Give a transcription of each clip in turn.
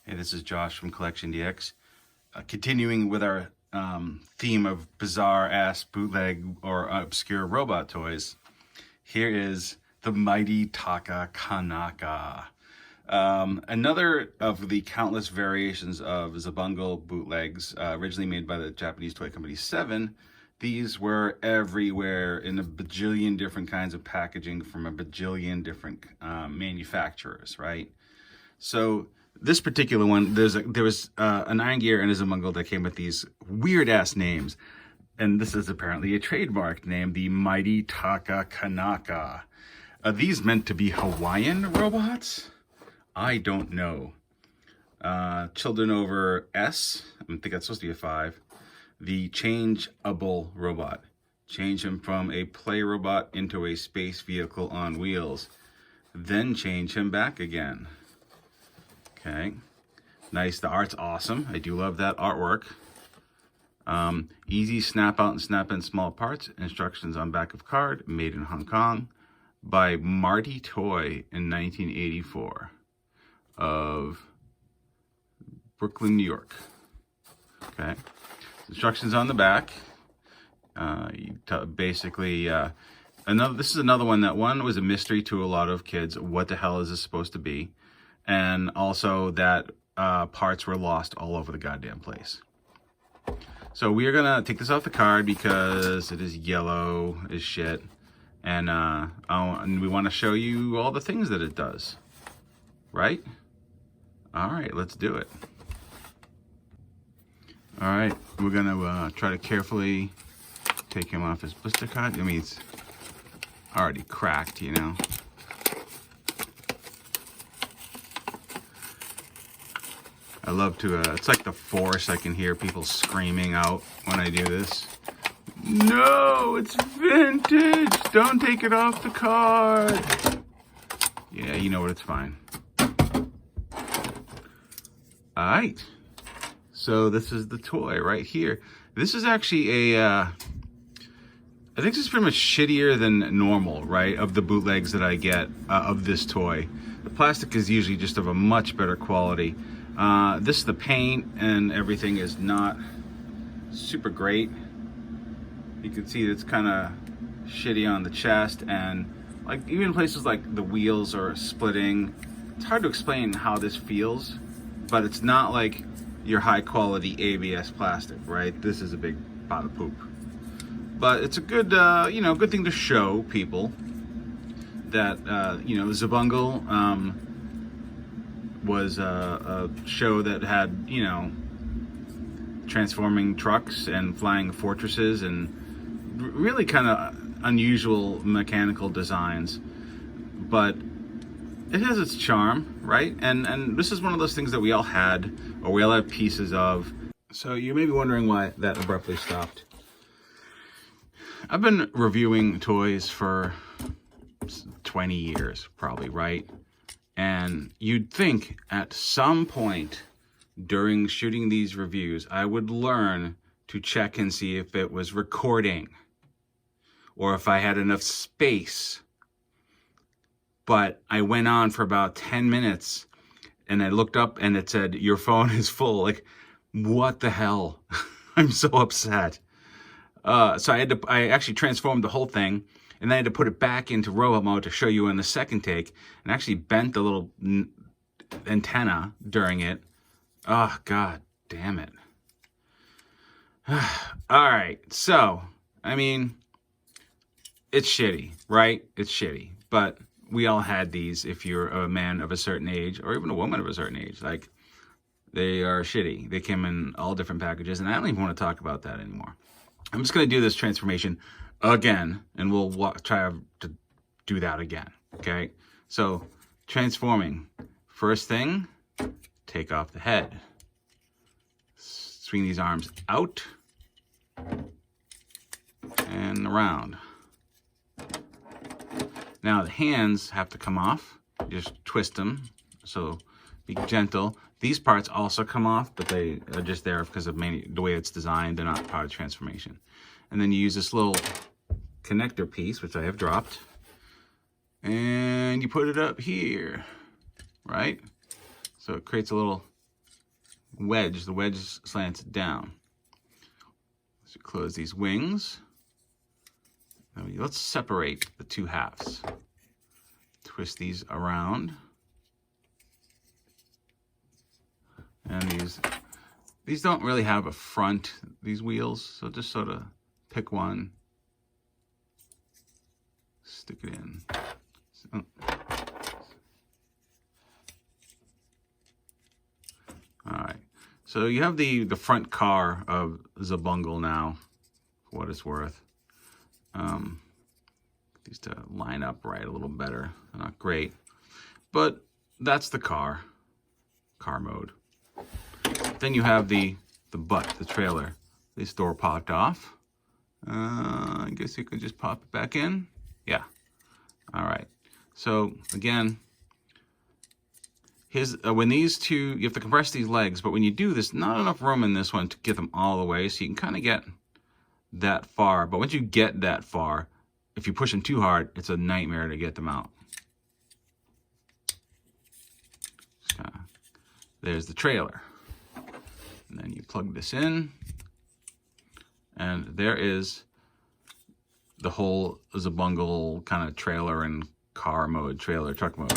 Hey, this is Josh from CollectionDX. Continuing with our theme of bizarre-ass bootleg or obscure robot toys, here is the mighty Taka-Kanaka. Another of the countless variations of Xabungle bootlegs, originally made by the Japanese toy company 7. These were everywhere in a bajillion different kinds of packaging from a bajillion different manufacturers, right? So this particular one, there was an Iron Gear and a Xabungle that came with these weird-ass names. And this is apparently a trademark name, the mighty Taka-Kanaka. Are these meant to be Hawaiian robots? I don't know. Children over S, I think that's supposed to be a 5. The Changeable robot. Change him from a play robot into a space vehicle on wheels. Then change him back again. Okay. Nice. The art's awesome. I do love that artwork. Easy snap out and snap in small parts. Instructions on back of card. Made in Hong Kong by Marty Toy in 1984 of Brooklyn, New York. Okay. Instructions on the back. Basically, this is another one that was a mystery to a lot of kids. What the hell is this supposed to be? And also that parts were lost all over the goddamn place. So we are gonna take this off the card because it is yellow as shit, and we want to show you all the things that it does. Right? All right, let's do it. All right, we're gonna try to carefully take him off his blister card. I mean, it's already cracked, you know. I love to, it's like the Force. I can hear people screaming out when I do this. No, it's vintage. Don't take it off the card. Yeah, you know what, it's fine. All right. So this is the toy right here. This is actually I think this is pretty much shittier than normal, right? Of the bootlegs that I get of this toy. The plastic is usually just of a much better quality. The paint and everything is not super great. You can see it's kind of shitty on the chest, and like even places like the wheels are splitting. It's hard to explain how this feels, but it's not like your high quality ABS plastic, right? This is a big pot of poop. But it's a good, good thing to show people that, Xabungle was a show that had, transforming trucks and flying fortresses and really kind of unusual mechanical designs. But it has its charm, right? And this is one of those things that we all had, or we all have pieces of. So you may be wondering why that abruptly stopped. I've been reviewing toys for 20 years, probably, right? And you'd think at some point during shooting these reviews, I would learn to check and see if it was recording or if I had enough space. But I went on for about 10 minutes and I looked up and it said, your phone is full. Like, what the hell? I'm so upset. So I actually transformed the whole thing, and then I had to put it back into robot mode to show you in the second take, and actually bent the little antenna during it. Oh, god damn it. All right, so, I mean, it's shitty, right? It's shitty, but we all had these if you're a man of a certain age, or even a woman of a certain age. Like, they are shitty. They came in all different packages, and I don't even want to talk about that anymore. I'm just going to do this transformation again, and we'll try to do that again, okay? So, transforming. First thing, take off the head. Swing these arms out and around. Now, the hands have to come off. Just twist them, so be gentle. These parts also come off, but they are just there because of the way it's designed. They're not part of transformation. And then you use this little connector piece, which I have dropped, and you put it up here, right? So it creates a little wedge. The wedge slants down. So close these wings. Now let's separate the two halves. Twist these around. And these don't really have a front, these wheels, so just sort of pick one, stick it in. So, all right, so you have the front car of Xabungle now, for what it's worth. These to line up right a little better. They're not great, but that's the car mode. Then you have the butt, the trailer. This door popped off. I guess you could just pop it back in. Yeah. All right. So again, when these two, you have to compress these legs, but when you do this, not enough room in this one to get them all the way, so you can kind of get that far. But once you get that far, if you push them too hard, it's a nightmare to get them out. There's the trailer. And then you plug this in, and there is the whole Xabungle kind of trailer and car mode, trailer truck mode.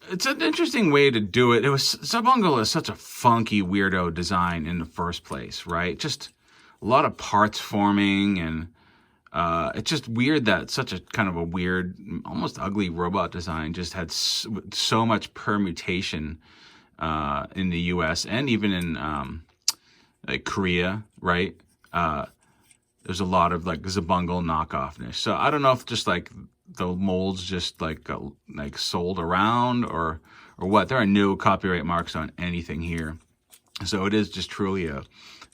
It's an interesting way to do it. Xabungle is such a funky weirdo design in the first place, right? Just a lot of parts forming, and it's just weird that such a kind of a weird, almost ugly robot design just had so much permutation in the U.S. and even in like Korea, right? There's a lot of like Xabungle knockoffness. So I don't know if just like the molds just like sold around or what. There are no copyright marks on anything here, so it is just truly a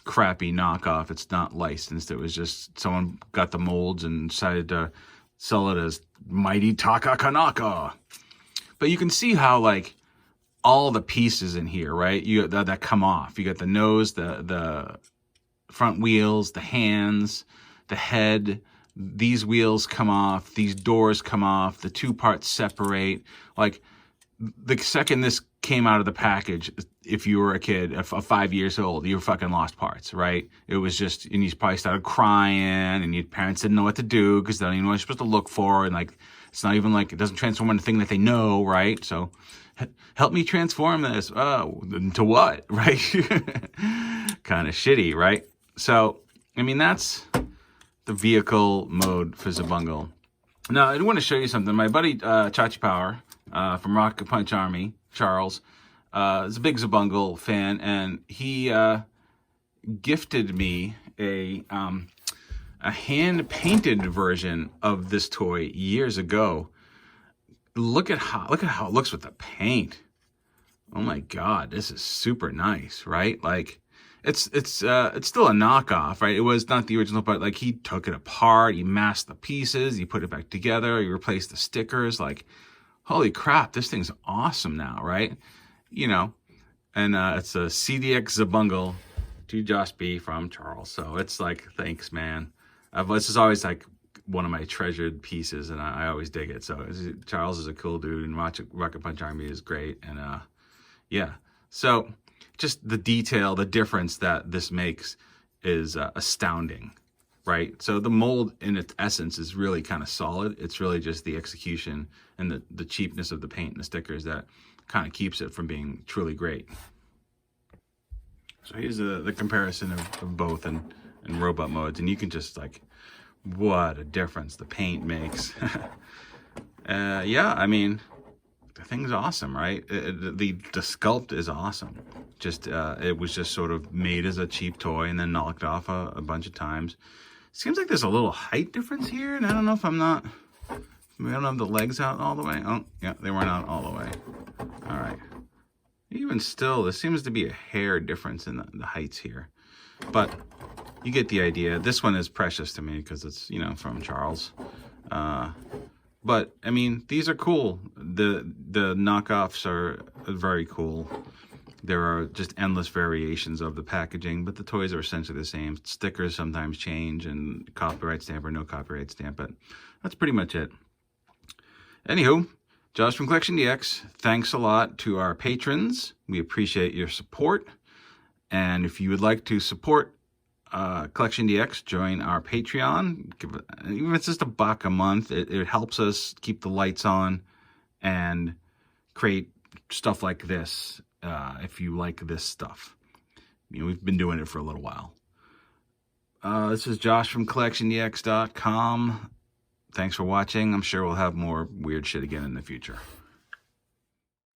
crappy knockoff. It's not licensed. It was just someone got the molds and decided to sell it as Mighty Taka-Kanaka. But you can see how like all the pieces in here, right? You got that come off. You got the nose, the front wheels, the hands, the head. These wheels come off. These doors come off. The two parts separate. Like the second this came out of the package, if you were a kid of 5 years old, you fucking lost parts, right? It was just, and you probably started crying, and your parents didn't know what to do because they don't even know what you're supposed to look for, and like it's not even like it doesn't transform into the thing that they know, right? So help me transform this. To what, right? Kind of shitty, right? So, I mean, that's the vehicle mode for Xabungle. Now, I do want to show you something. My buddy Chachi Power from Rocket Punch Army, Charles, is a big Xabungle fan, and he gifted me a hand-painted version of this toy years ago. Look at how it looks with the paint. Oh my God, this is super nice, right? Like, it's still a knockoff, right? It was not the original, but like he took it apart, he masked the pieces, he put it back together, he replaced the stickers. Like, holy crap, this thing's awesome now, right? You know, and it's a CDX Xabungle to Josh B from Charles. So it's like, thanks, man. This is always like one of my treasured pieces, and I always dig it. So Charles is a cool dude, and Rocket Punch Army is great. And yeah, so just the detail, the difference that this makes is astounding, right? So the mold in its essence is really kind of solid. It's really just the execution and the cheapness of the paint and the stickers that kind of keeps it from being truly great. So here's the comparison of both in robot modes, and you can just like, what a difference the paint makes. Yeah, I mean, the thing's awesome, right? The sculpt is awesome. Just it was just sort of made as a cheap toy and then knocked off a bunch of times. Seems like there's a little height difference here, and I don't know if we don't have the legs out all the way. Oh, yeah, they weren't out all the way. All right. Even still, there seems to be a hair difference in the heights here. But you get the idea. This one is precious to me because it's, you know, from Charles. But, I mean, these are cool. The knockoffs are very cool. There are just endless variations of the packaging, but the toys are essentially the same. Stickers sometimes change, and copyright stamp or no copyright stamp, but that's pretty much it. Anywho, Josh from CollectionDX. Thanks a lot to our patrons. We appreciate your support. And if you would like to support CollectionDX, join our Patreon. Even if it's just $1 a month, it helps us keep the lights on and create stuff like this. If you like this stuff, we've been doing it for a little while. This is Josh from CollectionDX.com. Thanks for watching. I'm sure we'll have more weird shit again in the future.